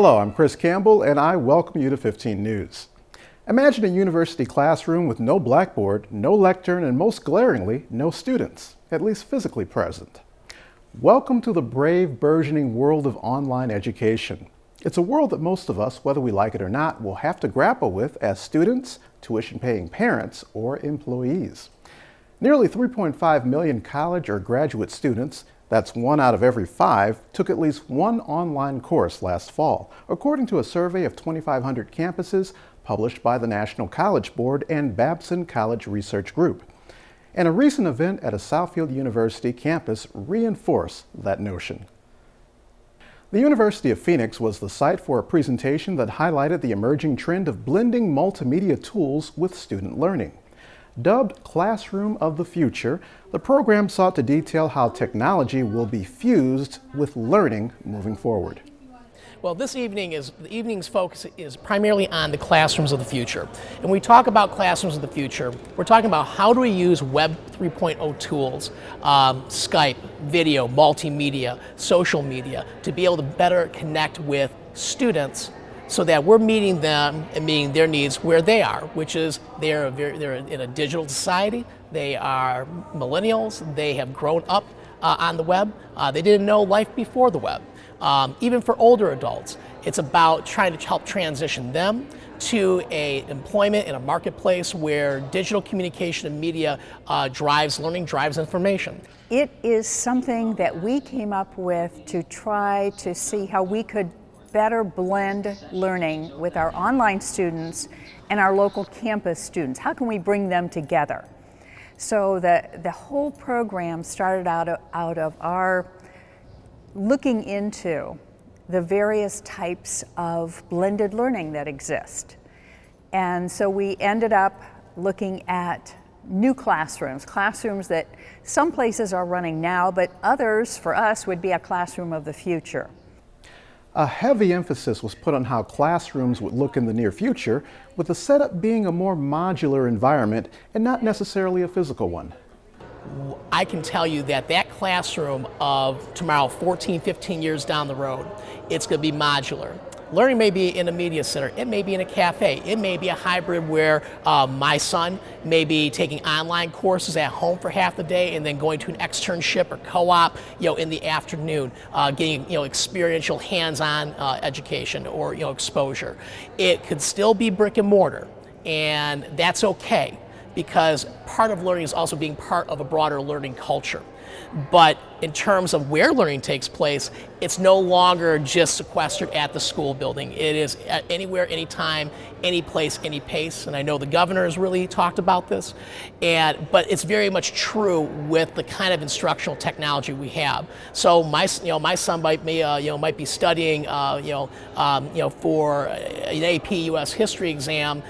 Hello, I'm Chris Campbell, and I welcome you to 15 News. Imagine a university classroom with no blackboard, no lectern, and most glaringly, no students, at least physically present. Welcome to the brave, burgeoning world of online education. It's a world that most of us, whether we like it or not, will have to grapple with as students, tuition-paying parents, or employees. Nearly 3.5 million college or graduate students, that's 1 out of every 5, took at least one online course last fall, according to a survey of 2,500 campuses published by the National College Board and Babson College Research Group. And a recent event at a Southfield University campus reinforced that notion. The University of Phoenix was the site for a presentation that highlighted the emerging trend of blending multimedia tools with student learning. Dubbed Classroom of the Future, the program sought to detail how technology will be fused with learning moving forward. Well, the evening's focus is primarily on the classrooms of the future. And when we talk about classrooms of the future, we're talking about how do we use Web 3.0 tools, Skype, video, multimedia, social media, to be able to better connect with students so that we're meeting them and meeting their needs where they are, which is they're in a digital society, they are millennials, they have grown up on the web, they didn't know life before the web. Even for older adults, it's about trying to help transition them to employment in a marketplace where digital communication and media drives learning, drives information. It is something that we came up with to try to see how we could better blend learning with our online students and our local campus students. How can we bring them together? So the whole program started out of our looking into the various types of blended learning that exist. And so we ended up looking at new classrooms that some places are running now, but others for us would be a classroom of the future. A heavy emphasis was put on how classrooms would look in the near future, with the setup being a more modular environment and not necessarily a physical one. I can tell you that classroom of tomorrow, 14, 15 years down the road, it's going to be modular. Learning may be in a media center, it may be in a cafe, it may be a hybrid where my son may be taking online courses at home for half the day and then going to an externship or co-op, in the afternoon, getting, experiential hands-on education or, exposure. It could still be brick and mortar, and that's okay, because part of learning is also being part of a broader learning culture. But in terms of where learning takes place, it's no longer just sequestered at the school building. It is anywhere, anytime, any place, any pace. And I know the governor has really talked about this. But it's very much true with the kind of instructional technology we have. So my son might be studying for an AP U.S. history exam.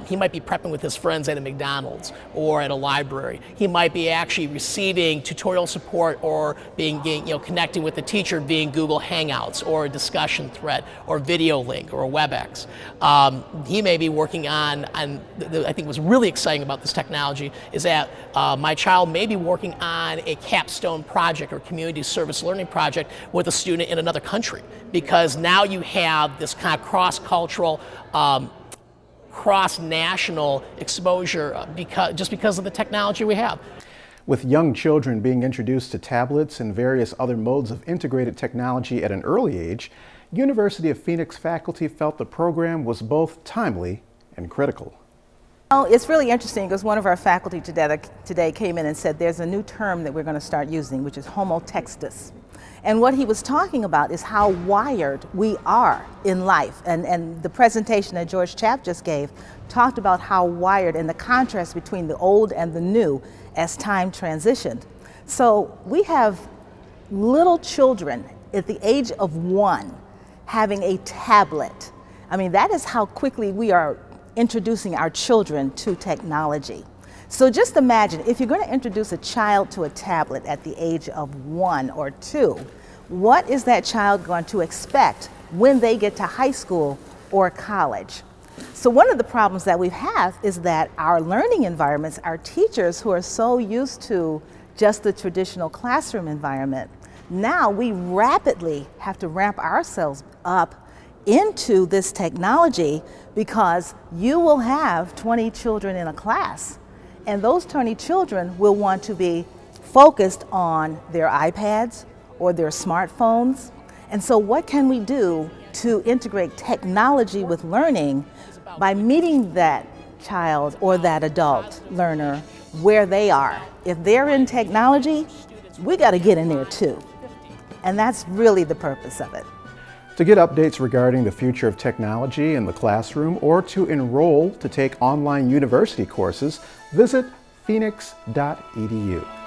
He might be prepping with his friends at a McDonald's or at a library. He might be actually receiving tutorial support or being connecting with the teacher via Google Hangouts or a discussion thread or video link or a WebEx. He may be working on I think what's really exciting about this technology is that my child may be working on a capstone project or community service learning project with a student in another country, because now you have this kind of cross-cultural, cross-national exposure just because of the technology we have. With young children being introduced to tablets and various other modes of integrated technology at an early age, University of Phoenix faculty felt the program was both timely and critical. Well, it's really interesting because one of our faculty today came in and said there's a new term that we're going to start using, which is homo textus. And what he was talking about is how wired we are in life. And the presentation that George Chapp just gave talked about how wired and the contrast between the old and the new as time transitioned. So we have little children at the age of 1 having a tablet. I mean, that is how quickly we are introducing our children to technology. So just imagine, if you're going to introduce a child to a tablet at the age of 1 or 2, what is that child going to expect when they get to high school or college? So one of the problems that we have is that our learning environments, our teachers who are so used to just the traditional classroom environment, now we rapidly have to ramp ourselves up into this technology, because you will have 20 children in a class, and those 20 children will want to be focused on their iPads or their smartphones. And so what can we do to integrate technology with learning by meeting that child or that adult learner where they are? If they're in technology, we got to get in there too. And that's really the purpose of it. To get updates regarding the future of technology in the classroom or to enroll to take online university courses, visit phoenix.edu.